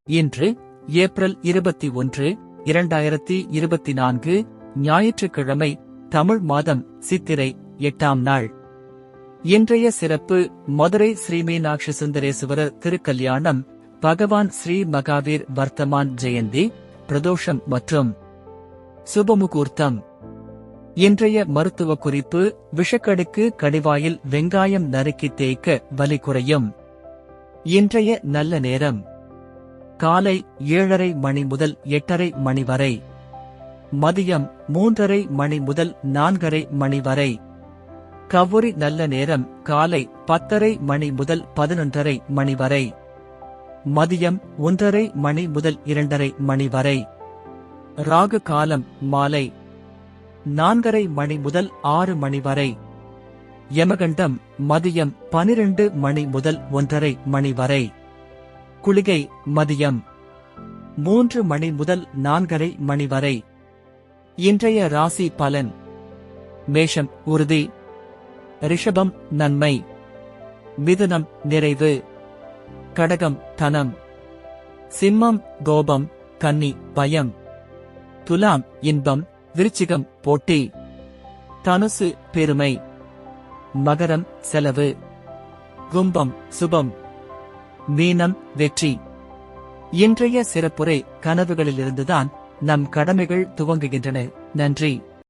இன்று ஏப்ரல் 21, 2024 ஞாயிற்றுக்கிழமை, தமிழ் மாதம் சித்திரை 8ஆம் நாள். இன்றைய சிறப்பு: மதுரை ஸ்ரீ மீனாட்சி சுந்தரேசுவரர் திருக்கல்யாணம், பகவான் ஸ்ரீ மகாவீர் வர்த்தமான் ஜெயந்தி, பிரதோஷம் மற்றும் சுபமுகூர்த்தம். இன்றைய மருத்துவ குறிப்பு: விஷக்கடுக்கு கடிவாயில் வெங்காயம் நறுக்கி தேய்க்க வலி குறையும். இன்றைய நல்ல நேரம்: காலை 7:30 மணி முதல் 8:30 மணி வரை, மதியம் 3:30 மணி முதல் 4:30 மணி வரை. கவுரி நல்ல நேரம்: காலை 10:30 மணி முதல் 11:30 மணி வரை, மதியம் 1:30 மணி முதல் 2:30 மணி வரை. ராகு காலம்: மாலை 4:30 மணி முதல் 6 மணி வரை. யமகண்டம்: மதியம் 12 மணி முதல் 1:30 மணி வரை. குளிகை: மதியம் 3 மணி முதல் 4:30 மணி வரை. இன்றைய ராசி பலன்: மேஷம் உறுதி, ரிஷபம் நன்மை, மிதுனம் நிறைவு, கடகம் தனம், சிம்மம் கோபம், கன்னி பயம், துலாம் இன்பம், விருச்சிகம் போட்டி, தனுசு பெருமை, மகரம் செலவு, கும்பம் சுபம், மீனம் வெற்றி. இன்றைய சிறப்புரை: கனவுகளிலிருந்துதான் நம் கடமைகள் துவங்குகின்றன. நன்றி.